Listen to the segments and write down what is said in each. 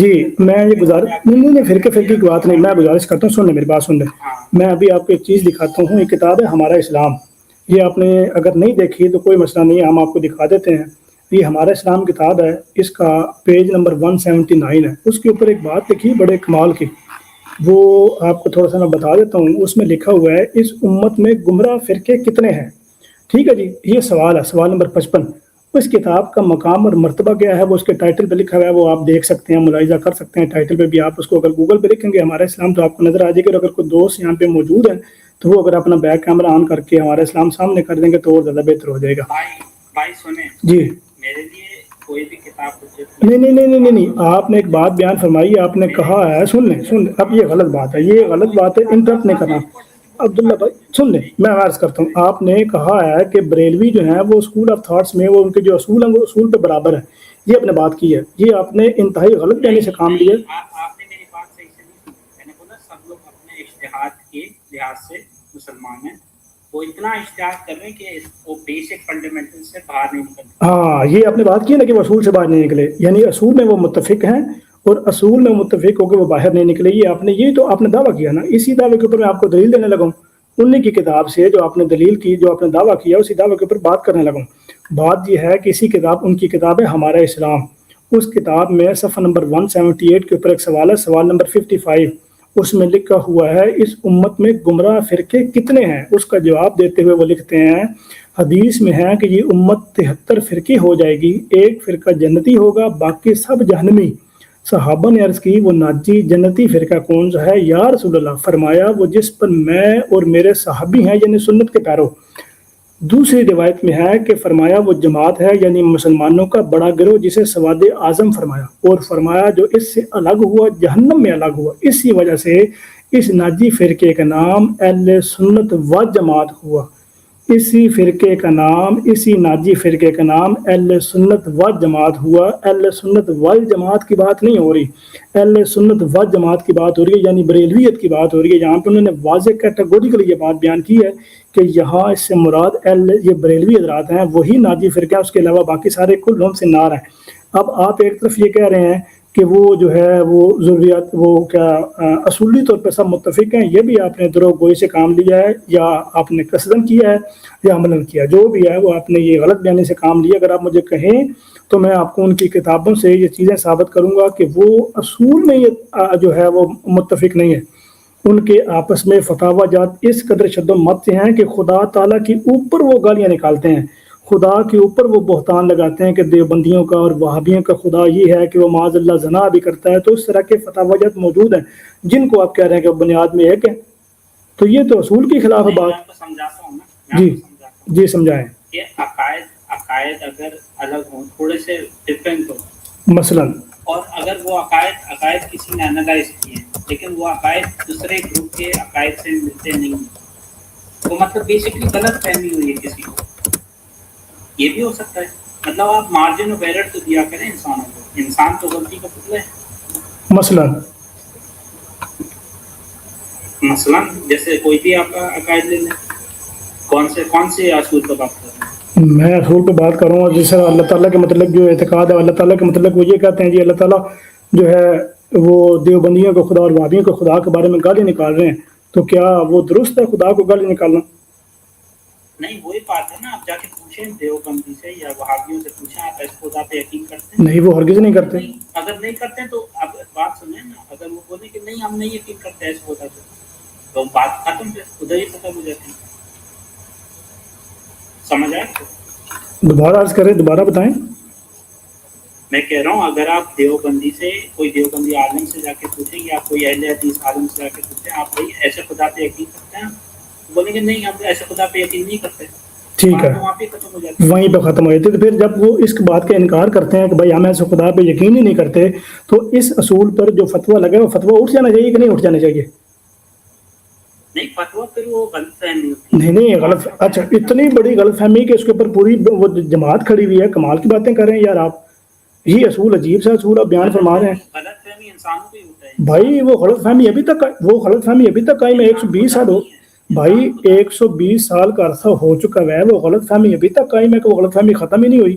جی میں یہ گزارش نہیں فرقے فرقے کی بات نہیں، میں گزارش کرتا ہوں، سن لیں میری بات سن لیں. میں ابھی آپ کو ایک چیز دکھاتا ہوں، ایک کتاب ہے ہمارا اسلام. یہ آپ نے اگر نہیں دیکھی تو کوئی مسئلہ نہیں ہے، ہم آپ کو دکھا دیتے ہیں. یہ ہمارا اسلام کتاب ہے، اس کا پیج نمبر 179 ہے. اس کے اوپر ایک بات لکھی بڑے کمال کی، وہ آپ کو تھوڑا سا میں بتا دیتا ہوں. اس میں لکھا ہوا ہے اس امت میں گمراہ فرقے کتنے ہیں. ٹھیک ہے جی، یہ سوال ہے، سوال نمبر 55. اس کتاب کا مقام اور مرتبہ کیا ہے وہ اس کے ٹائٹل پہ لکھا ہوا ہے، وہ آپ دیکھ سکتے ہیں، ملاحظہ کر سکتے ہیں. ٹائٹل پہ بھی آپ اس کو اگر گوگل پہ لکھیں گے ہمارا اسلام تو آپ کو نظر آ جائے گا. اگر کوئی دوست یہاں پہ موجود ہے تو وہ اگر اپنا بیک کیمرہ آن کر کے ہمارا اسلام سامنے کر دیں گے تو اور زیادہ بہتر ہو جائے گا. بھائی سنیں، جی میرے لیے کوئی بھی کتاب نہیں، آپ نے ایک بات بیان فرمائی، آپ نے کہا ہے، سن لیں. اب یہ غلط بات ہے، یہ غلط بات ہے، انٹرپٹ نہیں کرنا. عبداللہ بھائی سن لیں، میں عرض کرتا ہوں. آپ نے کہا ہے کہ بریلوی جو ہیں وہ اسکول آف تھاٹس میں وہ ان کے جو اصول ہیں وہ اصول پہ برابر ہے. یہ آپ نے بات کی ہے، یہ آپ نے انتہائی غلط بیانی سے کام لیا. آپ نے میری بات صحیح سے نہیں سنی. میں نے بولا سب لوگ اپنے اجتہاد کے لحاظ سے مسلمان ہیں، وہ اتنا اجتہاد کر رہے ہیں کہ وہ بیسک فنڈامنٹل سے باہر نہیں نکلتے. ہاں، یہ آپ نے بات کی نا کہ وہ اصول سے باہر نہیں نکلے، یعنی اصول میں وہ متفق ہیں اور اصول میں متفق ہو کے وہ باہر نہیں نکلے. یہ تو آپ نے دعویٰ کیا نا، اسی دعوے کے اوپر میں آپ کو دلیل دینے لگا ہوں. انہیں کی کتاب سے جو آپ نے دلیل کی، جو آپ نے دعویٰ کیا، اسی دعوے کے اوپر بات کرنے لگا ہوں. بات یہ ہے کہ اسی کتاب، ان کی کتاب ہے ہمارا اسلام. اس کتاب میں صفحہ نمبر 178 کے اوپر ایک سوال ہے، سوال نمبر 55. اس میں لکھا ہوا ہے اس امت میں گمراہ فرقے کتنے ہیں. اس کا جواب دیتے ہوئے وہ لکھتے ہیں حدیث میں ہے کہ یہ امت 73 فرقے ہو جائے گی، ایک فرقہ جنتی ہوگا، باقی سب جہنمی. صحابہ نے عرض کی وہ ناجی جنتی فرقہ کون سا ہے یا رسول اللہ؟ فرمایا وہ جس پر میں اور میرے صحابی ہیں، یعنی سنت کے پیرو. دوسری روایت میں ہے کہ فرمایا وہ جماعت ہے، یعنی مسلمانوں کا بڑا گروہ جسے سواد اعظم فرمایا، اور فرمایا جو اس سے الگ ہوا جہنم میں الگ ہوا. اسی وجہ سے اس ناجی فرقے کا نام اہل سنت و جماعت ہوا. اسی ناجی فرقے کا نام اہل سنت و جماعت ہوا. اہل سنت و جماعت کی بات نہیں ہو رہی، اہل سنت و جماعت کی بات ہو رہی ہے، یعنی بریلویت کی بات ہو رہی ہے. یہاں پہ انہوں نے واضح کیٹیگوریکلی یہ بات بیان کی ہے کہ یہاں اس سے مراد یہ بریلوی حضرات ہیں، وہی ناجی فرقہ، اس کے علاوہ باقی سارے کلہم سے نار ہیں. اب آپ ایک طرف یہ کہہ رہے ہیں کہ وہ جو ہے وہ ضروریات، وہ کیا اصولی طور پہ سب متفق ہیں. یہ بھی آپ نے دروغ گوئی سے کام لیا ہے، یا آپ نے قصدن کیا ہے یا عملاً کیا، جو بھی ہے وہ آپ نے یہ غلط بیانی سے کام لیا. اگر آپ مجھے کہیں تو میں آپ کو ان کی کتابوں سے یہ چیزیں ثابت کروں گا کہ وہ اصول میں یہ جو ہے وہ متفق نہیں ہے. ان کے آپس میں فتاوی جات اس قدر شد و مت سے ہیں کہ خدا تعالیٰ کے اوپر وہ گالیاں نکالتے ہیں، خدا کے اوپر وہ بہتان لگاتے ہیں کہ دیوبندیوں کا اور وہابیوں کا خدا یہ ہے کہ وہ معاذ اللہ زنا بھی کرتا ہے. تو اس طرح کے فتاوی جات موجود ہیں جن کو آپ کہہ رہے ہیں کہ بنیاد میں ایک ہے. تو یہ تو اصول کے خلاف ہے بات. میں آپ کو سمجھاتا ہوں نا، جی سمجھائیں. کہ عقائد اگر الگ ہوں، تھوڑے سے ڈفرینٹ ہوں مثلا، اور اگر وہ عقائد کسی نے انالائز کیے ہیں لیکن وہ عقائد دوسرے گروپ کے عقائد سے ملتے نہیں ہیں، تو مطلب بیسکلی غلط فہمی ہوئی ہے کسی کو. یہ بھی ہو سکتا ہے. مطلب آپ مارجن آف ایرر تو دیا کریں انسانوں کو، انسان تو غلطی کا پتلا ہے. مثلا جیسے کوئی بھی آپ کا عقائد لے لیں، کون سے اصول پر بات کر رہے ہیں؟ میں اصول پہ بات کر رہا ہوں. جیسے اللہ تعالیٰ کے متعلق جو اعتقاد ہے، اللہ تعالیٰ کے متعلق وہ یہ کہتے ہیں جی اللہ تعالیٰ جو ہے وہ دیوبندیوں کو خدا اور وہابیوں کو خدا کے بارے میں گالی نکال رہے ہیں. تو کیا وہ درست ہے خدا کو گالی نکالنا؟ نہیں، وہی بات ہے نا. آپ جا کے پوچھیں دیوبندی سے یا وہابیوں سے پوچھیں، آپ اس خدا پہ یقین کرتے ہیں؟ نہیں، وہ ہرگز نہیں کرتے. اگر نہیں کرتے تو اب بات سنیں نا، اگر وہ بولیں کہ نہیں ہم نہیں یقین کرتے اس خدا پہ، تو بات ختم، پھر خدا ہی ختم ہو جاتی ہے. سمجھ آئے؟ دوبارہ عرض کریں، دوبارہ بتائیں. میں کہہ رہا ہوں اگر آپ دیوبندی سے، کوئی دیوبندی عالم سے جا کے پوچھیں یا کوئی اہل حدیث عالم سے جا کے پوچھیں آپ بھائی ایسے خدا پہ یقین کرتے ہیں، بولیں گے نہیں ہم ایسے خدا پہ یقین نہیں کرتے. ٹھیک ہے، وہاں پہ ختم ہو جاتی ہے، وہیں پہ ختم ہو جاتی ہے. تو پھر جب وہ اس بات کا انکار کرتے ہیں کہ بھائی ہم ایسے خدا پہ یقین ہی نہیں کرتے، تو اس اصول پر جو فتویٰ لگا وہ فتویٰ اٹھ جانا چاہیے کہ نہیں اٹھ جانا چاہیے؟ نہیں، فتویٰ پھر وہ غلط فہمی ہوتی ہے. نہیں غلط، اچھا اتنی بڑی غلط فہمی کہ اس کے اوپر پوری وہ جماعت کھڑی ہوئی ہے. کمال کی باتیں کر رہے ہیں یار آپ. یہ اصول عجیب سا اصول آپ بیان فرما رہے ہیں. غلط فہمی انسانوں کو ہی ہوتا ہے بھائی. وہ غلط فہمی ابھی تک قائم ہے. 120 سال ہو بھائی، 120 سال کا عرصہ ہو چکا ہے. وہ غلط فہمی ابھی تک قائم ہے کہ وہ غلط فہمی ختم ہی نہیں ہوئی.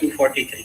243।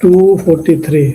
243।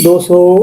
200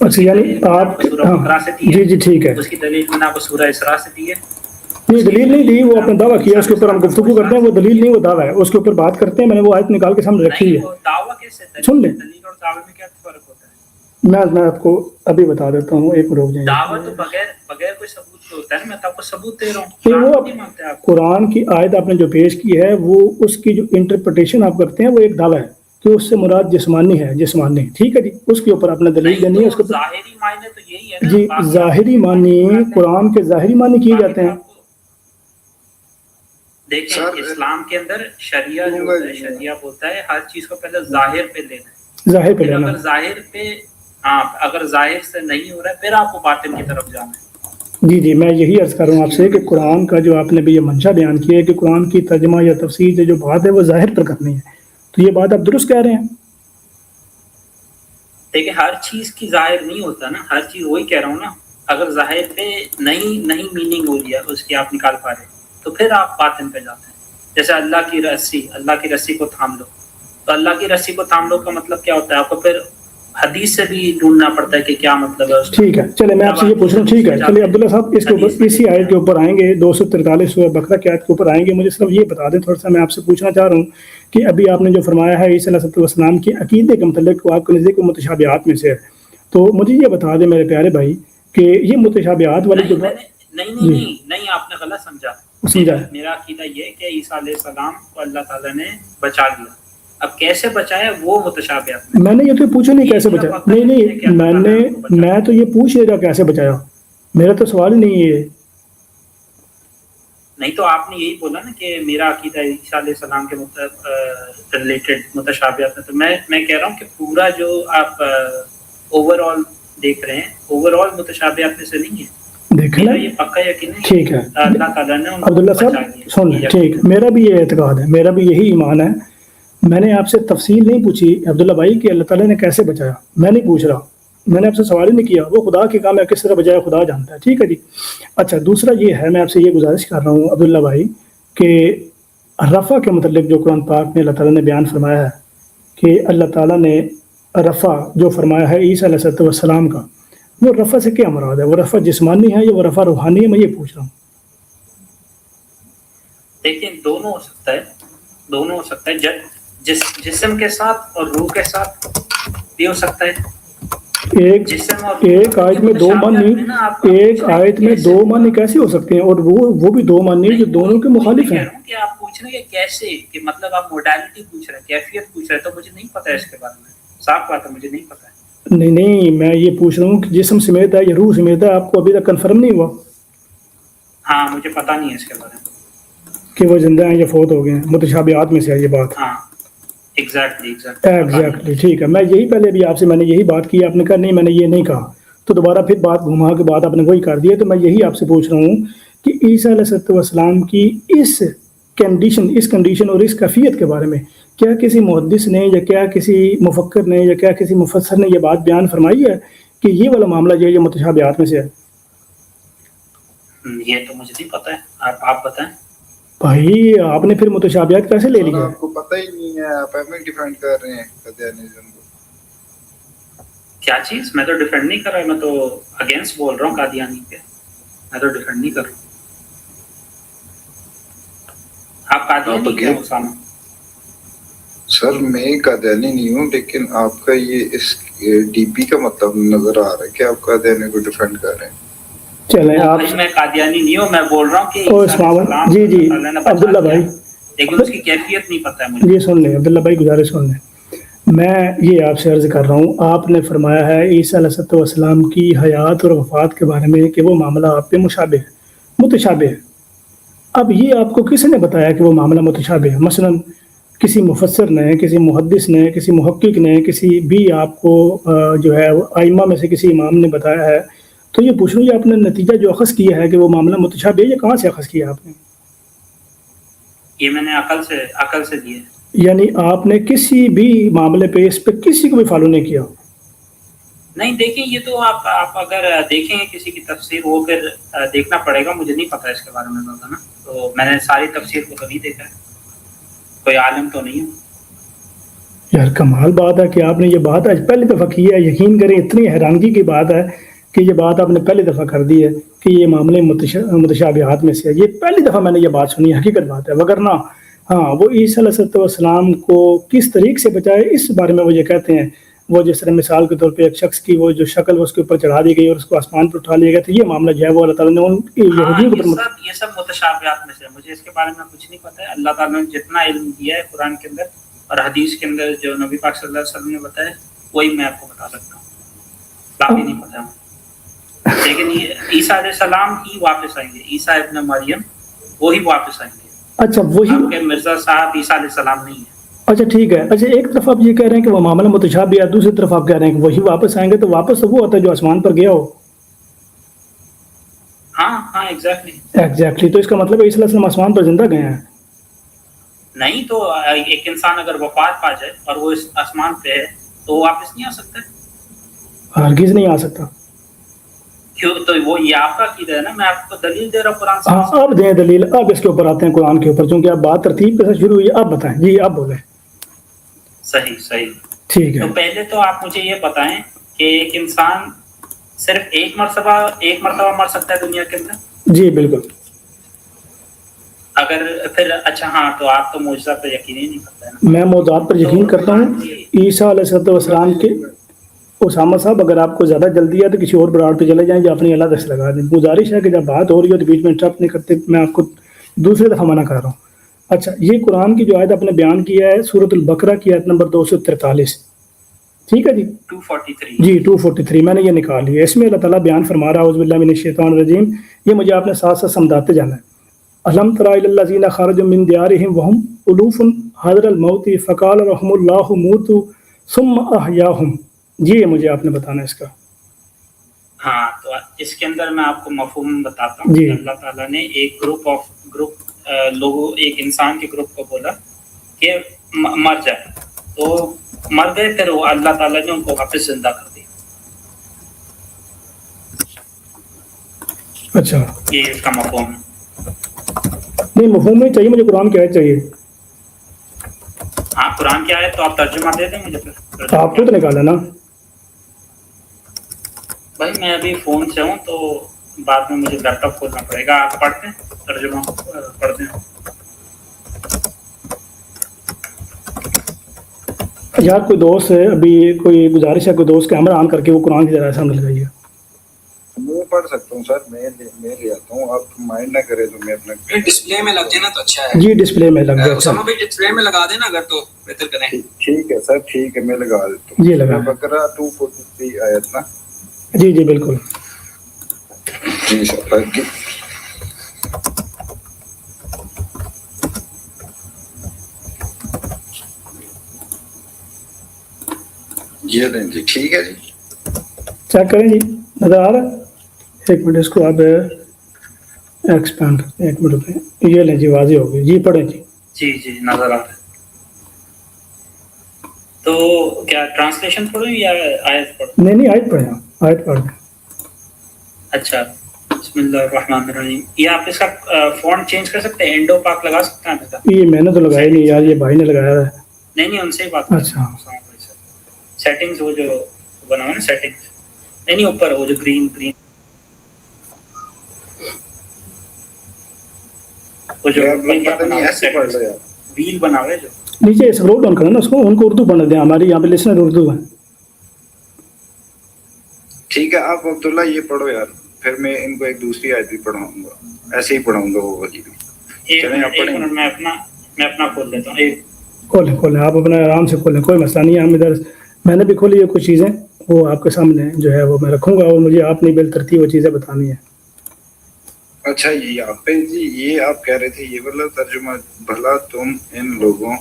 اچھا یعنی آپ سورہ بقرہ سے دی جی ہے، جی ٹھیک ہے، اس کی دلیل میں نے آپ کو سورہ اسراء سے دی ہے. نہیں دلیل نہیں دی، وہ اپنا دعویٰ کیا، اس کے اوپر ہم گفتگو کرتے ہیں، وہ دلیل نہیں وہ دعویٰ ہے، اس کے اوپر بات کرتے ہیں. میں نے وہ آیت نکال کے سامنے رکھی نہیں، ہے. وہ دعویٰ کیسے سن لیں، دلیل اور دعوے میں کیا فرق ہوتا ہے؟ میں آپ کو ابھی بتا دیتا ہوں، ایک روک جائیں. دعویٰ تو بغیر کوئی ثبوت کے ہوتا ہے نا. میں تو آپ کو ثبوت دے رہا ہوں. نہیں، قرآن وہ کو نہیں مانتے آپ؟ قرآن کی آیت آپ نے جو پیش کی ہے، وہ اس کی جو انٹرپریٹیشن آپ کرتے ہیں وہ ایک دعویٰ ہے کہ اس سے مراد جسمانی ہے، جسمانی، ٹھیک ہے جی. اس کے اوپر آپ نے دلیل دینی ہے. اس کے تو اوپر ظاہری معنی تو یہی ہے نا. جی باقی ظاہری معنی، قرآن کے ظاہری معنی کیے جاتے ہیں. دیکھیں اسلام کے اندر شریعہ جو ہوتا ہے، شریعہ ہوتا ہے ہر چیز کو پہلے ظاہر پہ لینا ہے. ظاہر پہ لینا، اگر ظاہر پہ اگر ظاہر سے نہیں ہو رہا ہے پھر آپ کو باطن کی طرف جانا ہے. جی جی میں یہی عرض کر رہا ہوں آپ سے کہ قرآن کا جو آپ نے بھی یہ منشا بیان کیا ہے کہ قرآن کی ترجمہ یا تفسیر سے جو بات ہے وہ ظاہر پر کرنی ہے، تو یہ بات آپ درست کہہ رہے ہیں. دیکھیں ہر چیز کی ظاہر نہیں ہوتا نا، ہر چیز وہی کہہ رہا ہوں نا. اگر ظاہر پہ نہیں میننگ ہو رہی ہے اس کی آپ نکال پا رہے تو پھر آپ باطن پہ جاتے ہیں. جیسے اللہ کی رسی کو تھام لو، تو اللہ کی رسی کو تھام لو کا مطلب کیا ہوتا ہے؟ آپ کو پھر حدیث سے بھی ڈھونڈنا پڑتا ہے کہ کیا مطلب ہے اس کا. ٹھیک ہے چلے میں آپ سے یہ پوچھ رہا ہوں، ٹھیک ہے چلیے عبداللہ صاحب اس کے اوپر اسی آیت کے اوپر آئیں گے، 243 بقرہ کی آیت کے اوپر آئیں گے. مجھے صرف یہ بتا دیں تھوڑا سا، میں آپ سے پوچھنا چاہ رہا ہوں کہ ابھی آپ نے جو فرمایا ہے عیسیٰ علیہ السلام کے عقیدے کے متعلق وہ آپ کے نزدیک متشابہات میں سے ہے، تو مجھے یہ بتا دیں میرے پیارے بھائی کہ یہ متشابہات والی جو نہیں آپ نے غلط سمجھا. میرا عقیدہ یہ ہے کہ عیسیٰ علیہ السلام کو اللہ تعالیٰ نے بچا لیا. اب کیسے بچایا وہ متشابہات میں نے یہ تو پوچھا نہیں کیسے بچایا، نہیں میں تو یہ پوچھ رہا کیسے بچایا، میرا تو سوال ہی نہیں ہے. نہیں تو آپ نے یہی بولا نا کہ میرا عقیدہ عیسیٰ علیہ السلام کے ریلیٹڈ متشابہات میں، تو میں کہہ رہا ہوں کہ پورا جو آپ اوور آل دیکھ رہے ہیں اوور آل متشابہات میں سے نہیں ہے. دیکھیں نا، یہ پکا یقین ہے ٹھیک ہے اللہ تعالیٰ نے عبداللہ صاحب سن لیں، ٹھیک میرا بھی یہ اعتقاد ہے، میرا بھی یہی ایمان ہے. میں نے آپ سے تفصیل نہیں پوچھی عبداللہ بھائی کہ اللہ تعالیٰ نے کیسے بچایا، میں نہیں پوچھ رہا، میں نے آپ سے سوال ہی نہیں کیا. وہ خدا کے کام ہے، کس طرح بچایا خدا جانتا ہے، ٹھیک ہے جی. اچھا دوسرا یہ ہے، میں آپ سے یہ گزارش کر رہا ہوں عبداللہ بھائی کہ رفع کے متعلق جو قرآن پاک میں اللہ تعالیٰ نے بیان فرمایا ہے کہ اللہ تعالیٰ نے رفع جو فرمایا ہے عیسیٰ علیہ السلام کا، وہ رفع سے کیا مراد ہے؟ وہ رفع جسمانی ہے یا وہ رفع روحانی ہے؟ میں یہ پوچھ رہا ہوں. دیکھیں دونوں ہو سکتا ہے جسم کے ساتھ اور روح کے ساتھ بھی ہو سکتا ہے. ایک آیت میں دو معنی، ایک آیت میں دو معنی کیسے ہو سکتے ہیں، اور وہ بھی دو معنی جو دونوں کے مخالف ہیں. کہ آپ پوچھ رہے ہیں کہ کیسے، کہ مطلب آپ موڈیلٹی پوچھ رہے ہیں، کیفیت پوچھ رہے ہیں، تو مجھے نہیں پتا ہے اس کے بارے میں. صاف بات ہے مجھے نہیں پتا ہے. نہیں میں یہ پوچھ رہا ہوں کہ جسم سمیت ہے یا روح سمیت ہے، آپ کو ابھی تک کنفرم نہیں ہوا؟ ہاں مجھے پتا نہیں ہے اس کے بارے میں کہ وہ زندہ ہیں یا فوت ہو گئے ہیں. متشابہات میں سے ہے یہ بات. ہاں ایگزیکٹلی ٹھیک ہے. میں یہی پہلے بھی آپ سے میں نے یہی بات کی، آپ نے کہا نہیں میں نے یہ نہیں کہا، تو دوبارہ پھر بات گھما کے بعد آپ نے وہی کر دیا. تو میں یہی آپ سے پوچھ رہا ہوں کہ عیسیٰ علیہ السلام کی اس کنڈیشن اور اس کیفیت کے بارے میں کیا کسی محدث نے یا کیا کسی مفکر نے یا کیا کسی مفسر نے یہ بات بیان فرمائی ہے کہ یہ والا معاملہ جو ہے یہ متشابہات میں سے ہے؟ یہ تو مجھے نہیں پتا ہے، آپ بتائیں. بھائی آپ نے پھر متشابہات کیسے لے لی ہے؟ آپ کو پتہ ہی نہیں ہے، آپ ہمیں ڈیفینڈ کر رہے ہیں قادیانیزم کو. کیا چیز؟ میں تو ڈیفینڈ نہیں کر رہا، میں تو اگینسٹ بول رہا ہوں قادیانی پہ، میں تو ڈیفینڈ نہیں کر رہا ہوں. آپ قادیانی کیا اسامہ؟ سر میں قادیانی نہیں ہوں، لیکن آپ کا یہ اس ڈی پی کا مطلب نظر آ رہا ہے کہ آپ قادیانی کو ڈیفینڈ کر رہے ہیں. چلیں آپ، میں قادیانی نہیں ہوں، میں بول رہا ہوں کہ جی عبداللہ بھائی، لیکن اس کی کیفیت نہیں پتہ ہے مجھے. یہ سن لیں عبداللہ بھائی، گزارش سن لیں. میں یہ آپ سے عرض کر رہا ہوں، آپ نے فرمایا ہے عیسیٰ علیہ السلام کی حیات اور وفات کے بارے میں کہ وہ معاملہ آپ پہ متشابہ ہے. اب یہ آپ کو کس نے بتایا کہ وہ معاملہ متشابہ ہے؟ مثلا کسی مفسر نے، کسی محدث نے، کسی محقق نے، کسی بھی آپ کو جو ہے ائمہ میں سے کسی امام نے بتایا ہے، تو یہ پوچھ رہا ہوں یہ آپ نے نتیجہ جو اخذ کیا ہے کہ وہ معاملہ متشابہ ہے، یہ کہاں سے اخذ کیا آپ نے؟ یہ میں نے عقل سے دیے. یعنی آپ نے کسی بھی معاملے پہ اس پہ کسی کو بھی فالو نہیں کیا؟ نہیں دیکھیں، یہ تو آپ اگر دیکھیں گے کسی کی تفسیر، وہ پھر دیکھنا پڑے گا، مجھے نہیں پتا اس کے بارے میں زیادہ نا. تو میں نے ساری تفسیر کو تو نہیں دیکھا ہے، کوئی عالم تو نہیں ہوں. یار کمال بات ہے کہ آپ نے یہ بات آج پہلی دفعہ کی ہے. یقین کریں اتنی حیرانگی کی بات ہے کہ یہ بات آپ نے پہلی دفعہ کر دی ہے کہ یہ معاملے متشابہات میں سے ہے. یہ پہلی دفعہ میں نے یہ بات سنی, حقیقت بات ہے. وگرنہ ہاں وہ عیسیٰ علیہ السلام کو کس طریقے سے بچائے اس بارے میں وہ یہ کہتے ہیں. وہ جس طرح مثال کے طور پہ ایک شخص کی وہ جو شکل اس کے اوپر چڑھا دی گئی اور اس کو آسمان پر اٹھا لیا گیا, تو یہ معاملہ جو ہے وہ اللہ تعالیٰ نے ان یہودیوں کے اوپر یہ سب متشابہات میں سے. مجھے اس کے بارے میں کچھ نہیں پتا ہے. اللہ تعالیٰ نے جتنا علم دیا ہے قرآن کے اندر اور حدیث کے اندر جو نبی پاک صلی اللہ علیہ وسلم نے بتایا وہی میں آپ کو بتا سکتا ہوں, باقی نہیں پتا. لیکن یہ عیسیٰ علیہ السلام ہی واپس آئیں گے, عیسیٰ ابن مریم وہی واپس آئیں گے. اچھا وہی آپ کے مرزا صاحب عیسیٰ علیہ السلام نہیں ہے. اچھا ٹھیک ہے. اچھا ایک طرف آپ یہ کہہ رہے ہیں کہ وہ معاملہ متشابہ ہے, دوسری طرف آپ کہہ رہے ہیں کہ وہی واپس آئیں گے, تو واپس تو وہ ہوتا ہے جو آسمان پر گیا ہو. ہاں ایگزیکٹلی. ایگزیکٹلی. تو اس کا مطلب ہے عیسیٰ علیہ السلام آسمان پر زندہ گئے ہیں. نہیں تو ایک انسان اگر وفات پا جائے اور وہ اس آسمان پہ ہے تو وہ واپس نہیں آ سکتا. ہرگز نہیں آ سکتا. کیوں؟ تو وہ یہ آپ کا عقیدہ ہے نا, میں آپ کو دلیل دے رہا ہوں قرآن سے. ہاں اب دیں دلیل, اب اس کے اوپر آتے ہیں قرآن کے اوپر, چونکہ آپ بات ترتیب کے ساتھ شروع ہوئی. آپ بتائیں جی, آپ بولیں. صحیح ٹھیک ہے. تو پہلے تو آپ مجھے یہ بتائیں کہ ایک انسان صرف ایک مرتبہ مر سکتا ہے دنیا کے اندر؟ جی بالکل. اگر پھر اچھا ہاں تو آپ تو معجزات پر یقین ہی نہیں کرتے ہیں نا. میں موضوعات پر یقین کرتا ہوں. عیسیٰ علیہ السلام کے اسامہ صاحب اگر آپ کو زیادہ جلدی ہے تو کسی اور براڑ پہ چلے جائیں یا اپنی اللہ دست لگا دیں. گزارش ہے کہ جب بات ہو رہی ہو تو بیچ میں انٹرپٹ نہیں کرتے. میں آپ کو دوسری دفعہ منع کر رہا ہوں. اچھا یہ قرآن کی جو آیت آپ نے بیان کیا ہے سورۃ البقرہ کی آیت نمبر 243, ٹھیک ہے جی 243. جی 243 میں نے یہ نکال لیا. اس میں اللہ تعالیٰ بیان فرما رہا ہے اعوذ باللہ من الشیطان الرجیم. یہ مجھے آپ نے ساتھ ساتھ سمجھاتے جانا ہے. الم تر الی الذین خرجوا من دیارہم وهم الوف حذر الموت فقال لهم اللہ موتوا ثم احیاهم. جی یہ مجھے آپ نے بتانا ہے اس کا. ہاں تو اس کے اندر میں آپ کو مفہوم بتاتا ہوں. اللہ تعالیٰ نے ایک گروپ لوگوں, ایک انسان کے گروپ کو بولا کہ مر جائے, تو مر گئے, پھر وہ اللہ تعالیٰ نے ان کو واپس زندہ کر دیا. اچھا یہ اس کا مفہوم ہے. نہیں مفہوم نہیں چاہیے مجھے, قرآن کی آیت چاہیے. ہاں قرآن کی آیت تو آپ ترجمہ دے دیں مجھے پھر. آپ خود نکالا نا بھائی, میں ابھی فون سے ہوں تو بعد میں مجھے لیپ ٹاپ کھولنا پڑے گا. آپ پڑھتے ہیں ترجمہ پڑھتے ہیں. یار کوئی دوست ہے, ابھی کوئی گزارش ہے کوئی دوست کے ہمراہ آن کر کے وہ قرآن کی ذرا سامنے لگائیے. میں پڑھ سکتا ہوں سر, میں لے آتا ہوں, آپ مائنڈ نہ کریں تو میں اپنا ڈسپلے میں لگ جائے نا تو اچھا ہے. جی ڈسپلے میں لگ جائے. اسامہ بھائی ڈسپلے میں لگا دینا اگر تو بہتر کریں. ٹھیک ہے سر, ٹھیک ہے میں لگا دیتا ہوں. جی لگا. بقرہ 243 آیت نا. جی جی بالکل. جی سر یہ لیں جی, ٹھیک ہے جی. چیک کریں جی, نظر آ رہا ہے. ایک منٹ اس کو آپ ایکسپینڈ, ایک منٹ پہ یہ لیں جی, واضح ہو گئی. جی پڑھیں جی. جی نظر آ رہا ہے. تو کیا ٹرانسلیشن پڑھوں یا آیت پڑھوں؟ نہیں آیت پڑھیں, آیت پڑھ دیں. اچھا بسم اللہ الرحمن الرحیم. یہ آپ اس کا فونٹ چینج کر سکتے ہیں, انڈو پاک لگا سکتے ہیں؟ یہ میں نے تو لگایا نہیں یار, یہ بھائی نے لگایا ہے. نہیں ان سے ہی بات. اچھا سیٹنگز وہ جو بنا ہوا نا سیٹنگز, نہیں اوپر وہ جو گرین وہ جو ویل بنا ہوا ہے جو نیچے اسکرول ڈاؤن کرنا اس کو, ان کو اردو پڑھنے دیں. ہماری یہاں پہ لسنر اردو ہے. ٹھیک ہے آپ عبداللہ یہ پڑھو یار, پھر میں ان کو ایک دوسری آیت بھی پڑھاؤں گا, ایسے ہی پڑھاؤں گا وہ والی بھی. ایک منٹ میں اپنا کھول لیتا ہوں. کھولیں آپ اپنا آرام سے کھولیں, کوئی مسئلہ نہیں ہے. ہم ادھر میں نے بھی کھولی ہے کچھ چیزیں, وہ آپ کے سامنے جو ہے وہ میں رکھوں گا, اور مجھے آپ نے بالترتیب وہ چیزیں بتانی ہیں. اچھا یہاں پہ جی یہ آپ کہہ رہے تھے یہ والا ترجمہ, بھلا تم ان لوگوں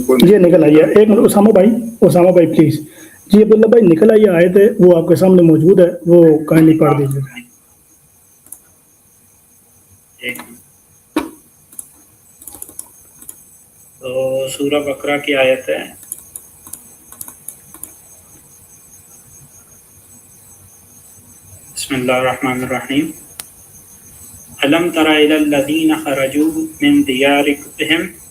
کو جی نکل آئیے. ایک منٹ اسامہ بھائی پلیز. جی عبداللہ بھائی نکل آئیے, آیت ہے وہ آپ کے سامنے موجود ہے, وہ کہانی پڑھ دیجیے. تو سورہ بقرہ کی آیت ہے بسم اللہ الرحمن الرحیم. الم تر الی الذین خرجوا من دیارہم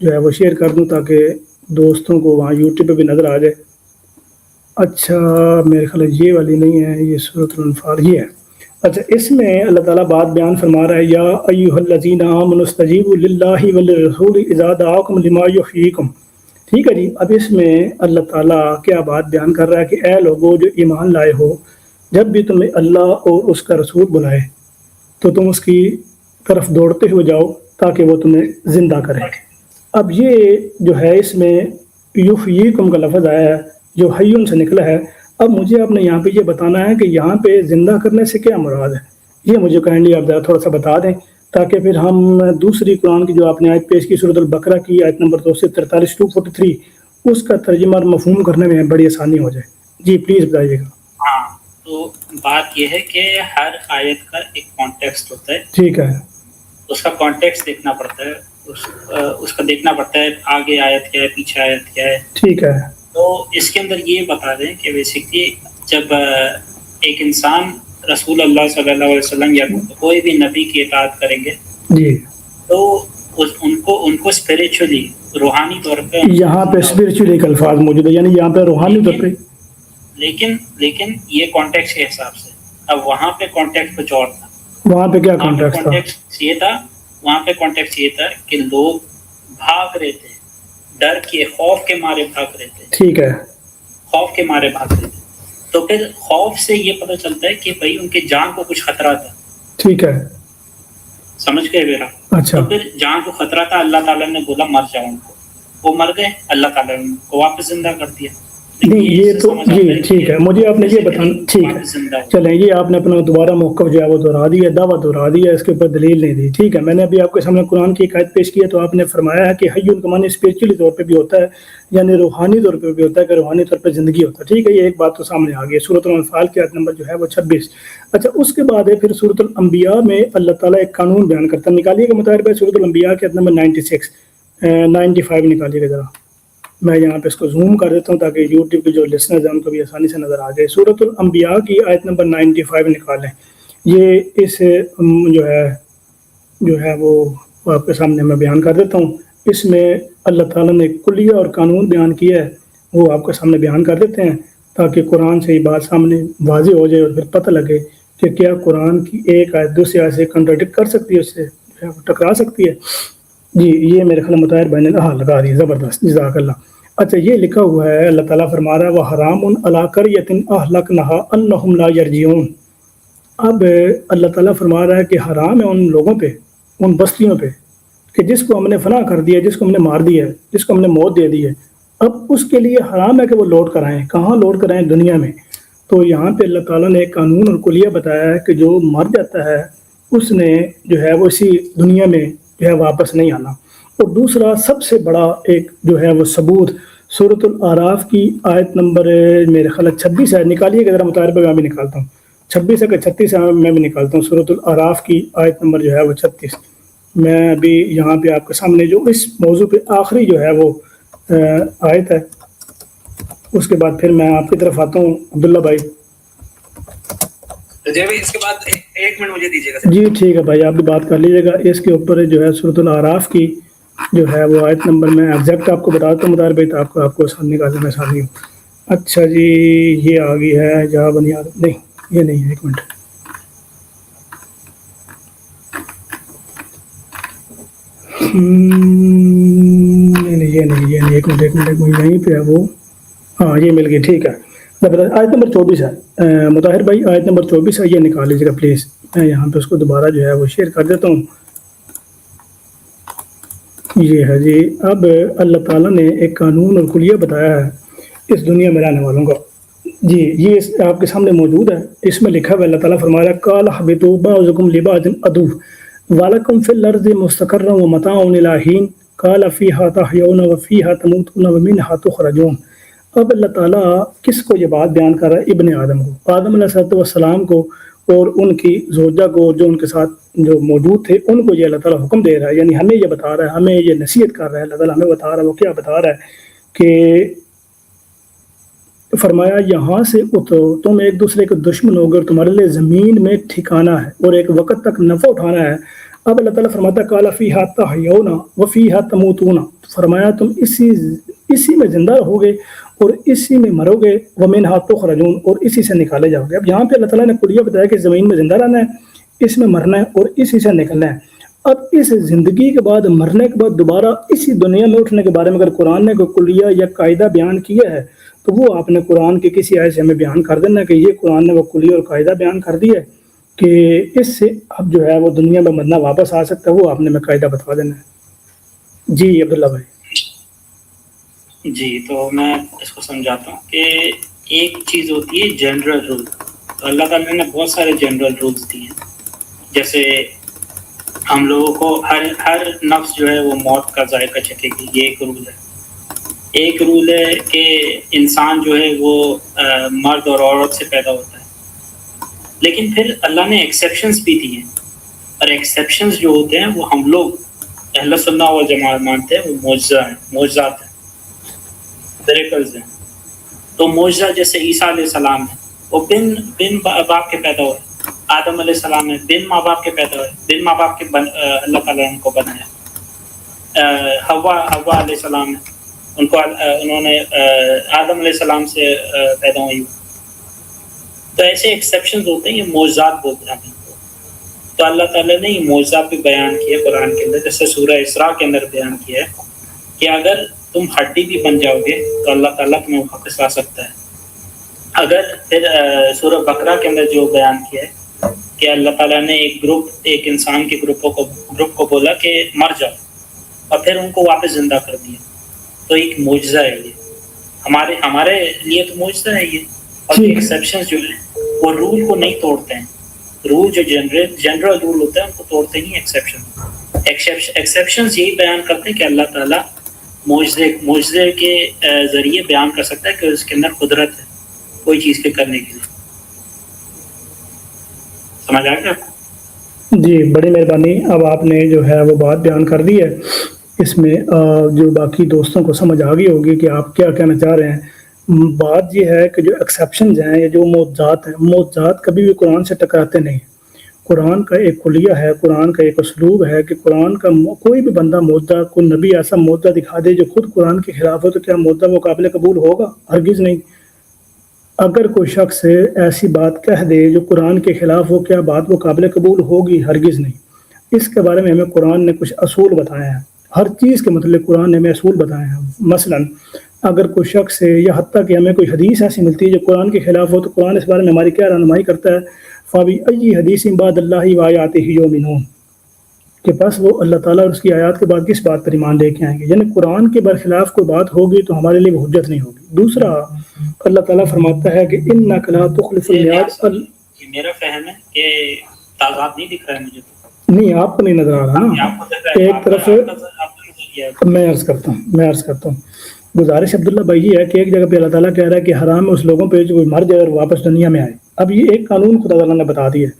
جو ہے وہ شیئر کر دوں تاکہ دوستوں کو وہاں یوٹیوب پہ بھی نظر آ جائے. اچھا میرے خیال یہ والی نہیں ہے, یہ سورۃ الانفال یہ ہے. اچھا اس میں اللہ تعالیٰ بات بیان فرما رہا ہے, یا ایھا الذین آمنوا استجیبوا للہ وللرسول اذا دعاکم لما یحییکم. ٹھیک ہے جی. اب اس میں اللہ تعالیٰ کیا بات بیان کر رہا ہے کہ اے لوگو جو ایمان لائے ہو, جب بھی تمہیں اللہ اور اس کا رسول بلائے تو تم اس کی طرف دوڑتے ہوئے جاؤ تاکہ وہ تمہیں زندہ کرے. اب یہ جو ہے اس میں یحییکم کا لفظ آیا ہے جو حیون سے نکلا ہے. اب مجھے آپ نے یہاں پہ یہ بتانا ہے کہ یہاں پہ زندہ کرنے سے کیا مراد ہے, یہ مجھے کائنڈلی آپ ذرا تھوڑا سا بتا دیں تاکہ پھر ہم دوسری قرآن کی جو آپ نے آیت پیش کی سورۃ البقرہ کی آیت نمبر 243 243 اس کا ترجمہ اور مفہوم کرنے میں بڑی آسانی ہو جائے. جی پلیز بتائیے گا. ہاں تو بات یہ ہے کہ ہر آیت کا ایک کانٹیکسٹ ہوتا ہے. ٹھیک ہے, اس کا کانٹیکسٹ دیکھنا پڑتا ہے, اس کا دیکھنا پڑتا ہے آگے آیت کیا ہے پیچھے آیت کیا ہے. ٹھیک ہے. تو اس کے اندر یہ بتا دیں کہ بیسکلی جب ایک انسان رسول اللہ صلی اللہ علیہ وسلم یا کوئی بھی نبی کی اطاعت کریں گے جی تو ان کو اسپریچولی روحانی طور پہ یہاں پہ اسپریچولی ایک الفاظ موجود ہے, یعنی یہاں پہ روحانی طور پہ. لیکن یہ کانٹیکس کے حساب سے. اب وہاں پہ کانٹیکس کچھ اور تھا. وہاں پہ کیا کانٹیکس تھا؟ یہ تھا وہاں پہ کانٹیکس یہ تھا کہ لوگ بھاگ رہے تھے, ڈر کے خوف کے مارے بھاگ رہے تھے. ٹھیک ہے. خوف کے مارے بھاگ رہے تھے. تو پھر خوف سے یہ پتہ چلتا ہے کہ بھائی ان کے جان کو کچھ خطرہ تھا. ٹھیک ہے, سمجھ گئے میرا؟ اچھا. تو پھر جان کو خطرہ تھا, اللہ تعالیٰ نے بولا مر جاؤ ان کو, وہ مر گئے, اللہ تعالیٰ نے ان کو واپس زندہ کر دیا. نہیں یہ تو جی ٹھیک ہے, مجھے آپ نے یہ بتانا. ٹھیک ہے چلیں, یہ آپ نے اپنا دوبارہ موقف جو ہے وہ دہرا دیا, دعویٰ دہرا دیا, اس کے اوپر دلیل نہیں دی. ٹھیک ہے, میں نے ابھی آپ کے سامنے قرآن کی ایک آیت پیش کی ہے تو آپ نے فرمایا ہے کہ حیون کا معنی اسپریچولی طور پہ بھی ہوتا ہے, یعنی روحانی طور پہ بھی ہوتا ہے کہ روحانی طور پہ زندگی ہوتا ہے. ٹھیک ہے, یہ ایک بات تو سامنے آ گئی. سورۃ الانفال کی آیت نمبر جو ہے وہ 26. اچھا اس کے بعد ہے پھر سورۃ الانبیاء میں اللہ تعالیٰ ایک قانون بیان کرتا ہے. نکالیے گا مطالبہ سورۃ الانبیاء کی آیت نمبر 95 نکالیے گا ذرا. میں یہاں پہ اس کو زوم کر دیتا ہوں تاکہ یوٹیوب کے جو لسنرز ہیں ان کو بھی آسانی سے نظر آ جائے. سورۃ الانبیاء کی آیت نمبر 95 نکالیں. یہ اس جو ہے وہ آپ کے سامنے میں بیان کر دیتا ہوں. اس میں اللہ تعالیٰ نے کلیہ اور قانون بیان کیا ہے, وہ آپ کے سامنے بیان کر دیتے ہیں تاکہ قرآن سے یہ بات سامنے واضح ہو جائے اور پھر پتہ لگے کہ کیا قرآن کی ایک آیت دوسری آیت سے کنٹراڈکٹ کر سکتی ہے, اس سے ٹکرا سکتی ہے. جی یہ میرے خیال مطاہر بھائی نے ہاں لگا دی, زبردست, جزاک اللہ. اچھا یہ لکھا ہوا ہے اللہ تعالیٰ فرما رہا ہے وَحَرَامٌ عَلَىٰ قَرْيَةٍ أَهْلَكْنَاهَا أَنَّهُمْ لَا يَرْجِعُونَ. اب اللہ تعالیٰ فرما رہا ہے کہ حرام ہے ان لوگوں پہ, ان بستیوں پہ کہ جس کو ہم نے فنا کر دیا, جس کو ہم نے مار دیا ہے, جس کو ہم نے موت دے دی ہے, اب اس کے لیے حرام ہے کہ وہ لوٹ کر آئیں. کہاں لوٹ کر آئیں؟ دنیا میں. تو یہاں پہ اللہ تعالیٰ نے ایک قانون اور کلیہ بتایا ہے کہ جو مر جاتا ہے اس نے جو ہے وہ اسی دنیا میں جو ہے واپس نہیں آنا. اور دوسرا سب سے بڑا ایک جو ہے وہ ثبوت سورۃ الاعراف کی آیت نمبر میرے خیال 26 ہے. نکالیے کہ ذرا مطالبہ میں بھی نکالتا ہوں. 26 ہے کہ 36 ہے, میں بھی نکالتا ہوں. سورۃ الاعراف کی آیت نمبر جو ہے وہ 36. میں ابھی یہاں پہ آپ کے سامنے جو اس موضوع پہ آخری جو ہے وہ آیت ہے, اس کے بعد پھر میں آپ کی طرف آتا ہوں. عبداللہ بھائی جی بھائی اس کے بعد ایک منٹ مجھے دیجیے گا. جی ٹھیک ہے بھائی, آپ بھی بات کر لیجیے گا. اس کے اوپر جو ہے سورۃ الاعراف کی جو ہے وہ آیت نمبر میں ایگزیکٹ آپ کو بتاتا ہوں مدار بھائی, تو آپ کو آسان نکالنے میں آسانی ہو. اچھا جی یہ آ گئی ہے جہاں بنیاد, نہیں یہ نہیں ہے, ایک منٹ. نہیں یہ نہیں, ایک منٹ یہیں پہ ہے وہ, ہاں یہ مل گئی. ٹھیک ہے آیت نمبر 24 ہے مطاہر بھائی, آیت نمبر 24 ہے, یہ نکال لیجیے گا پلیز. میں یہاں پہ اس کو دوبارہ جو ہے وہ شیئر کر دیتا ہوں. یہ ہے جی. اب اللہ تعالیٰ نے ایک قانون اور کلیہ بتایا ہے اس دنیا میں رہنے والوں کا. جی یہ آپ کے سامنے موجود ہے. اس میں لکھا ہوا اللہ تعالیٰ فرما رہا ہے قَالَ اهْبِطُوا بَعْضُكُمْ لِبَعْضٍ عَدُوٌّ وَلَكُمْ فِي الْأَرْضِ مُسْتَقَرٌّ وَمَتَاعٌ إِلَىٰ حِينٍ قَالَ فِيهَا تَحْيَوْنَ وَفِيهَا تَمُوتُونَ وَمِنْهَا تُخْرَجُونَ. اب اللہ تعالیٰ کس کو یہ بات بیان کر رہا ہے؟ ابن آدم کو, آدم علیہ السلام کو اور ان کی زوجہ کو جو ان کے ساتھ جو موجود تھے, ان کو یہ اللہ تعالیٰ حکم دے رہا ہے, یعنی ہمیں یہ بتا رہا ہے, ہمیں یہ نصیحت کر رہا ہے. اللہ تعالیٰ ہمیں بتا رہا ہے, وہ کیا بتا رہا ہے کہ فرمایا یہاں سے اترو, تم ایک دوسرے کے دشمن ہو گئے اور تمہارے لیے زمین میں ٹھکانا ہے اور ایک وقت تک نفع اٹھانا ہے. اب اللہ تعالیٰ فرماتا ہے قال فیہا تحیون وفیہا تموتون، فرمایا تم اسی میں زندہ رہو گے اور اسی میں مرو گے، ومنہا تخرجون، اور اسی سے نکالے جاؤ گے۔ اب یہاں پہ اللہ تعالیٰ نے کلیہ بتایا کہ زمین میں زندہ رہنا ہے، اس میں مرنا ہے اور اسی سے نکلنا ہے۔ اب اس زندگی کے بعد، مرنے کے بعد دوبارہ اسی دنیا میں اٹھنے کے بارے میں اگر قرآن نے کوئی کلیہ یا قاعدہ بیان کیا ہے تو وہ آپ نے قرآن کے کسی آیت سے ہمیں بیان کر دینا کہ یہ قرآن نے وہ کلیہ اور قاعدہ بیان کر دیا ہے کہ اس سے اب جو ہے وہ دنیا میں مرنا واپس آ سکتا ہے، وہ آپ نے ہمیں قاعدہ بتا دینا ہے۔ جی عبداللہ بھائی۔ جی تو میں اس کو سمجھاتا ہوں کہ ایک چیز ہوتی ہے جنرل رول، تو اللہ تعالیٰ نے بہت سارے جنرل رولز دیے ہیں، جیسے ہم لوگوں کو ہر نفس جو ہے وہ موت کا ذائقہ چکھے گی، یہ ایک رول ہے۔ ایک رول ہے کہ انسان جو ہے وہ مرد اور عورت سے پیدا ہوتا ہے، لیکن پھر اللہ نے ایکسیپشنز بھی دی ہیں، اور ایکسیپشنز جو ہوتے ہیں وہ ہم لوگ اہل سنہ والجماعت مانتے ہیں وہ معجزہ ہیں، معجزات ہیں، میریکلز ہیں۔ تو معجزہ جیسے عیسیٰ علیہ السلام ہے، وہ بن باپ کے پیدا ہوئے، آدم علیہ السلام ہے بن ماں باپ کے پیدا ہوئے، بن ماں باپ کے اللہ تعالیٰ نے ان کو بنایا۔ حوا علیہ السلام ہے، انہوں نے آدم علیہ السلام سے پیدا ہوئی۔ تو ایسے ایکسیپشنز ہوتے ہیں، یہ معجزات بولتے ہیں۔ تو اللہ تعالیٰ نے یہ معجزات بھی بیان کیے قرآن کے اندر، جیسے سورہ اسراء کے اندر بیان کیا ہے کہ اگر تم ہڈی بھی بن جاؤ گے تو اللہ تعالیٰ تمہیں واپس لا سکتا ہے۔ اگر پھر سورہ بقرہ کے اندر جو بیان کیا ہے کہ اللہ تعالیٰ نے ایک انسان کے گروپ کو بولا کہ مر جاؤ، اور پھر ان کو واپس زندہ کر دیا، تو ایک معجزہ ہے یہ، ہمارے لیے تو معجزہ ہے یہ۔ اور ایکسیپشنز جو ہیں وہ رول کو نہیں توڑتے ہیں، رول جو جنرل رول ہوتا ہے ان کو توڑتے نہیں ایکسیپشنز یہی بیان کرتے ہیں کہ اللہ تعالیٰ معجزے کے ذریعے بیان کر سکتا ہے کہ اس کے اندر قدرت ہے کوئی چیز کے کرنے کے لیے۔ سمجھ آ گیا؟ جی بڑی مہربانی، اب آپ نے جو ہے وہ بات بیان کر دی ہے، اس میں جو باقی دوستوں کو سمجھ آ گئی ہوگی کہ آپ کیا کہنا چاہ رہے ہیں۔ بات یہ ہے کہ جو ایکسیپشنز ہیں یا جو معجزات ہیں، معجزات کبھی بھی قرآن سے ٹکراتے نہیں۔ قرآن کا ایک کلیہ ہے، قرآن کا ایک اسلوب ہے کہ قرآن کا کوئی بھی بندہ معجزہ، کوئی نبی ایسا معجزہ دکھا دے جو خود قرآن کے خلاف ہو تو کیا معجزہ وہ قابل قبول ہوگا؟ ہرگز نہیں۔ اگر کوئی شخص ایسی بات کہہ دے جو قرآن کے خلاف ہو، کیا بات وہ قابل قبول ہوگی؟ ہرگز نہیں۔ اس کے بارے میں ہمیں قرآن نے کچھ اصول بتائے ہیں، ہر چیز کے متعلق قرآن نے ہمیں اصول بتائے ہیں۔ مثلا اگر کوئی شخص یا حتیٰ کہ ہمیں کوئی حدیث ایسی ملتی ہے جو قرآن کے خلاف ہو تو قرآن اس بارے میں ہماری کیا رہنمائی کرتا ہے؟ فَبِأَيِّ حَدِيثٍ بَعْدَ اللَّهِ وَآيَاتِهِ يُؤْمِنُونَ، کہ بس وہ اللہ تعالیٰ اور اس کی آیات کے بعد کس بات پر ایمان لے کے آئیں گے، یعنی قرآن کے برخلاف کوئی بات ہوگی تو ہمارے لیے وہ حجت نہیں ہوگی۔ دوسرا، اللہ تعالیٰ فرماتا ہے کہ إِنَّكَ لَا تُخْلِفُ الْمِيعَادَ۔ یہ میرا فہم ہے کہ تعداد نہیں دکھ رہا ہے مجھے تو۔ نہیں، آپ کو نہیں نظر آ رہا نا۔ ایک طرف میں عرض کرتا ہوں گزارش عبداللہ بھائی یہ ہے کہ ایک جگہ پہ اللہ تعالیٰ کہہ رہا ہے کہ حرام ہے اس لوگوں پہ جو کوئی مر جائے اور واپس دنیا میں آئے۔ اب یہ ایک قانون خدا تعالیٰ نے بتا دیا ہے۔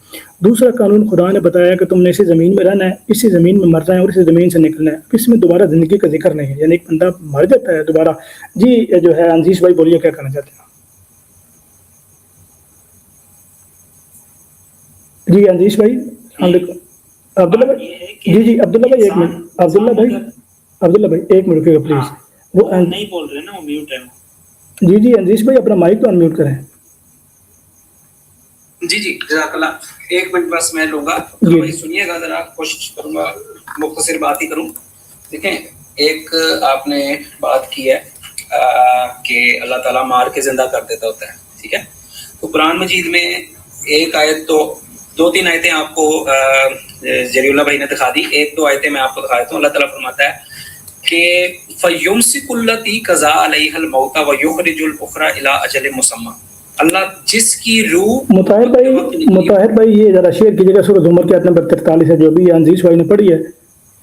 دوسرا قانون خدا نے بتایا کہ تم نے اسی زمین میں رہنا ہے، اسی زمین میں مرنا ہے اور اسی زمین سے نکلنا ہے۔ اس میں دوبارہ زندگی کا ذکر نہیں ہے، یعنی ایک بندہ مر جاتا ہے دوبارہ۔ جی جو ہے انزیش بھائی بولیے، کیا کہنا چاہتے ہیں؟ جی انزیش بھائی عبداللہ بھائی، جی عبداللہ بھائی ایک منٹ، عبداللہ بھائی ایک منٹ رکیے گا پلیز۔ وہ نہیں بول رہے نا، وہ میوٹ ہے۔ جی انزیش بھائی اپنا مائک تو انمیوٹ کریں۔ جی جزاک اللہ، ایک منٹ بس میں لوں گا، بھائی سنیے گا ذرا، کوشش کروں گا مختصر بات ہی کروں۔ دیکھیں، ایک آپ نے بات کی ہے کہ اللہ تعالیٰ مار کے زندہ کر دیتا ہوتا ہے، ٹھیک ہے؟ تو قرآن مجید میں ایک آیت تو دو تین آیتیں آپ کو جری اللہ بھائی نے دکھا دی، ایک دو آیتیں میں آپ کو دکھا دیتا ہوں۔ اللہ تعالیٰ فرماتا ہے کہ فَيُمْسِكُ الَّتِي قَضَىٰ عَلَيْهَا الْمَوْتَ وَيُخْرِجُ الْأُخْرَىٰ إِلَىٰ أَجَلٍ مُّسَمًّى، اللہ جس کی روح مطاہر بھائی یہ ذرا شیئر کیجیے گا سورۃ زمر کی آیت نمبر 43 ہے جو بھی انزیش بھائی نے پڑھی ہے،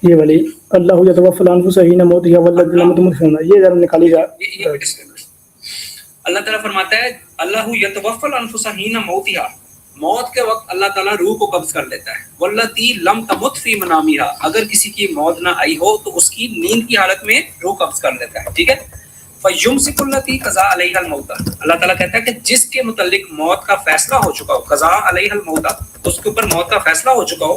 یہ والی اللہ یتوفی الانفس حین موتها والذین لم تمت فیہن، یہ ذرا نکالیے گا۔ اللہ تعالیٰ فرماتا ہے اللہ یتوفی الانفس حین موتها، موت کے وقت اللہ تعالیٰ روح کو قبض کر لیتا ہے، واللتی لم تمت فی منامہا، اگر کسی کی موت نہ آئی ہو تو اس کی نیند کی حالت میں روح قبض کر لیتا ہے، ٹھیک ہے؟ فیمسک التی قضاء علیہ الموت، اللہ تعالیٰ کہتا ہے کہ جس کے متعلق موت کا فیصلہ ہو چکا ہو، قضاء علیہ الموت، اس کے اوپر موت کا فیصلہ ہو چکا ہو،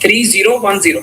3010।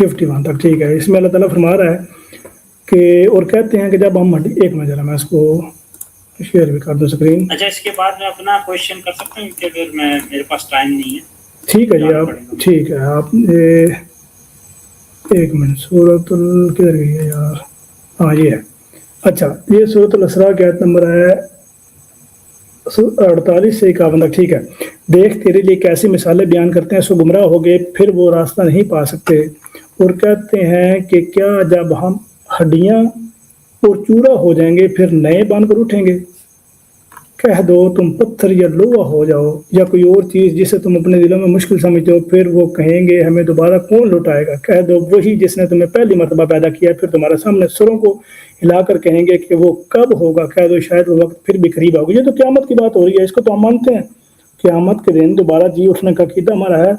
51 تک، ٹھیک ہے. اس میں اللہ تعالیٰ فرما رہا ہے کہ اور کہتے ہیں کہ جب ہم ایک منٹ ذرا میں اس کو شیئر بھی کر دوں اسکرین. اچھا اس کے بعد میں اپنا کوشچن کر سکتا ہوں کہ پھر میرے پاس ٹائم نہیں ہے. ٹھیک ہے جی آپ ٹھیک ہے. آپ ایک منٹ سورۃ کدھر گئی ہے یار؟ ہاں یہ ہے. اچھا یہ سورۃ الاسراء کی آیت نمبر ہے 48 سے 51 تک. ٹھیک ہے. دیکھ تیرے لیے کیسی مثالیں بیان کرتے ہیں، سو گمراہ ہو گئے پھر وہ راستہ نہیں پا سکتے، اور کہتے ہیں کہ کیا جب ہم ہڈیاں اور چورا ہو جائیں گے پھر نئے بن کر اٹھیں گے. کہہ دو تم پتھر یا لوہا ہو جاؤ یا کوئی اور چیز جسے تم اپنے دلوں میں مشکل سمجھتے ہو، پھر وہ کہیں گے ہمیں دوبارہ کون لوٹائے گا. کہہ دو وہی جس نے تمہیں پہلی مرتبہ پیدا کیا، پھر تمہارے سامنے سروں کو ہلا کر کہیں گے کہ وہ کب ہوگا. کہہ دو شاید وہ وقت پھر بھی قریب ہوگا. یہ تو قیامت کی بات ہو رہی ہے، اس کو تو ہم مانتے ہیں. قیامت کے دن دوبارہ جی اٹھنے کا عقیدہ ہمارا ہے،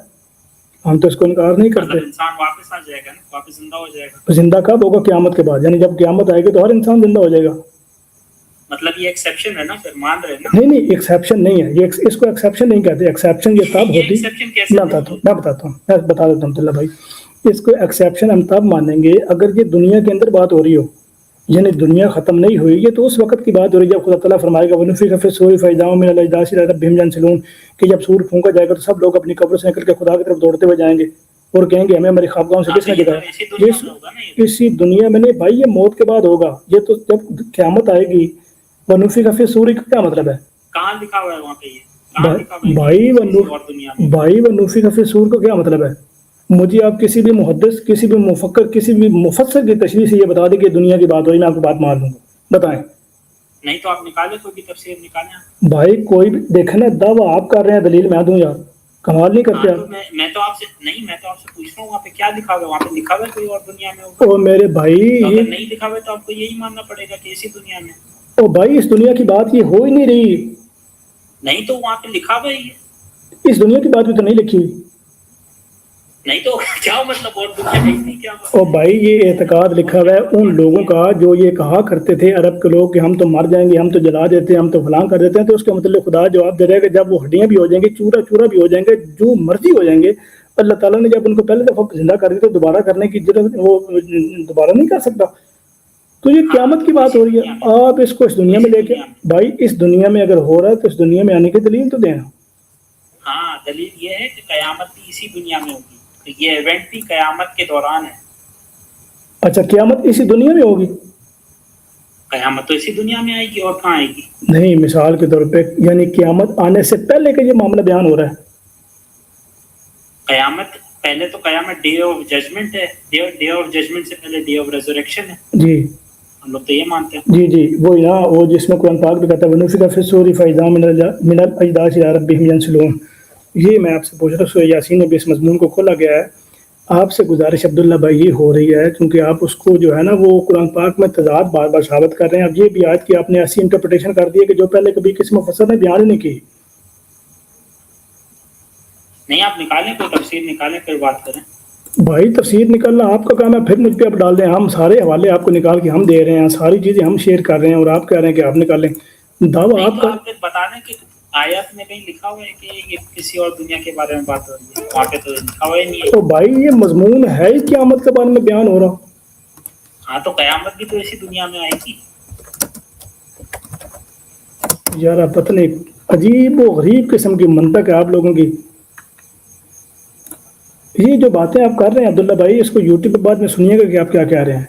ہم تو اس کو انکار نہیں کرتے. انسان واپس آ جائے گا نا، واپس زندہ ہو جائے گا. زندہ کب ہوگا؟ قیامت کے بعد، یعنی جب قیامت آئے گی تو ہر انسان زندہ ہو جائے گا. مطلب یہ ایکسیپشن ہے نا، پھر مان رہے ہیں نا. نہیں ایکسیپشن نہیں ہے یہ، اس کو ایکسیپشن نہیں کہتے. ایکسیپشن یہ تب ہوتی، میں بتاتا ہوں میں بتا دیتا ہوں عبداللہ بھائی. اس کو ایکسیپشن ہم تب مانیں گے اگر یہ دنیا کے اندر بات ہو رہی ہو، یعنی دنیا ختم نہیں ہوئی. یہ تو اس وقت کی بات ہو رہی ہے جب خدا تعالیٰ فرمائے گا وَنُفِخَ فِي الصُّورِ فَإِذَا هُم مِنَ الْأَجْدَاثِ إِلَىٰ رَبِّهِمْ يَنْسِلُونَ، کہ جب سور پھونکا جائے گا تو سب لوگ اپنی قبروں سے نکل کے خدا کی طرف دوڑتے ہوئے جائیں گے اور کہیں گے ہمیں ہماری خوابگاہوں سے کس نے گرایا. اسی دنیا میں نہیں بھائی، یہ موت کے بعد ہوگا. یہ تو جب قیامت آئے گی. وَنُفِخَ فِي الصُّورِ کا کیا مطلب ہے؟ کہاں لکھا ہوا ہے وہاں پہ یہ؟ بھائی وَنُفِخَ فِي الصُّورِ کا کیا مطلب ہے؟ مجھے آپ کسی بھی محدث، کسی بھی مفکر، کسی بھی مفسر کی تشریح سے یہ بتا دیں کہ دنیا کی بات ہوئی، میں آپ کو بات مان لوں گا. بتائیں. نہیں تو آپ نکالیں، کوئی بھی تفسیر نکالیں. بھائی کوئی بھی دیکھیں نا، دعویٰ آپ کر رہے ہیں، دلیل میں دوں یار، کمال نہیں کرتے آپ. میں تو آپ سے پوچھ رہا ہوں وہاں پہ کیا لکھا ہوا ہے؟ وہاں پہ لکھا ہوا ہے کوئی اور دنیا میں ہوگا؟ او میرے بھائی اگر نہیں لکھا ہوا ہے تو آپ کو یہی ماننا پڑے گا کہ اسی دنیا میں. او بھائی اس دنیا کی بات یہ ہو ہی نہیں رہی. نہیں تو وہاں پہ لکھا ہوا ہی ہے. اس دنیا کی بات بھی تو نہیں لکھی ہوئی. نہیں تو کیا مطلب اور دنیا نہیں کیا؟ او بھائی یہ اعتقاد لکھا ہوا ہے ان لوگوں کا جو یہ کہا کرتے تھے عرب کے لوگ کہ ہم تو مر جائیں گے، ہم تو جلا دیتے ہیں، ہم تو فلاں کر دیتے ہیں. تو اس کے مطلب خدا جواب دے رہا ہے کہ جب وہ ہڈیاں بھی ہو جائیں گے، چورا بھی ہو جائیں گے، جو مرضی ہو جائیں گے، اللہ تعالیٰ نے جب ان کو پہلے دفعہ زندہ کر دیا تو دوبارہ کرنے کی ضرورت وہ دوبارہ نہیں کر سکتا. تو یہ قیامت کی بات ہو رہی ہے. آپ اس کو اس دنیا میں لے کے بھائی اس دنیا میں اگر ہو رہا ہے تو اس دنیا میں آنے کی دلیل تو دیں. ہاں دلیل یہ ہے کہ قیامت بھی اسی دنیا میں ہوگی. یہ ایونٹ بھی قیامت کے دوران ہے. اچھا قیامت اسی دنیا میں ہوگی؟ قیامت تو اسی دنیا میں آئے گی، اور کہاں آئے گی؟ نہیں مثال کے طور پہ یعنی قیامت آنے سے پہلے کا یہ معاملہ بیان ہو رہا ہے. قیامت پہلے تو قیامت ڈے آف ججمنٹ ہے. ڈے آف ججمنٹ سے پہلے ڈے آف ریزریکشن ہے. جی ہم لوگ تو یہ مانتے ہیں. جی وہی نا، وہ جس میں قرآن پاک بھی کہتا ہے وَنُفِخَ فِي الصُّورِ فَإِذَا هُم مِنَ الْأَجْدَاثِ إِلَىٰ رَبِّهِمْ يَنْسِلُونَ. یہ میں آپ سے پوچھ رہا ہوں، سورہ یاسین میں بھی اس مضمون کو کھولا گیا ہے. آپ سے گزارش عبداللہ بھائی یہ ہو رہی ہے کیونکہ آپ اس کو جو ہے نا وہ قرآن پاک میں تضاد بار بار ثابت کر رہے ہیں. اب یہ بھی آیت کی آپ نے ایسی انٹرپریٹیشن کر دی ہے کہ جو پہلے کبھی کسی مفسر نے بیان ہی نہیں کی. نہیں آپ نکالیں، کوئی تفسیر نکالیں پھر بات کریں. بھائی تفسیر نکالنا آپ کا کام ہے، پھر مجھ پہ آپ ڈال دیں. ہم سارے حوالے آپ کو نکال کے ہم دے رہے ہیں، ساری چیزیں ہم شیئر کر رہے ہیں اور آپ کہہ رہے ہیں کہ آپ نکالیں. دعویٰ آپ کا بتا دیں کہ آیات میں کہیں لکھا ہوا ہے کہ یہ کسی اور دنیا کے بارے میں بات ہو رہی ہے. وہاں پہ تو لکھا ہوا ہی نہیں ہے. تو بھائی یہ مضمون ہے ہی قیامت کے بارے میں بیان ہو رہا. ہاں تو قیامت بھی تو اسی دنیا میں آئے گی. یار پتہ نہیں عجیب و غریب قسم کی منطق ہے آپ لوگوں کی. یہ جو باتیں آپ کر رہے ہیں عبداللہ بھائی، اس کو یوٹیوب پہ بعد میں سنیے گا کہ آپ کیا کہہ رہے ہیں.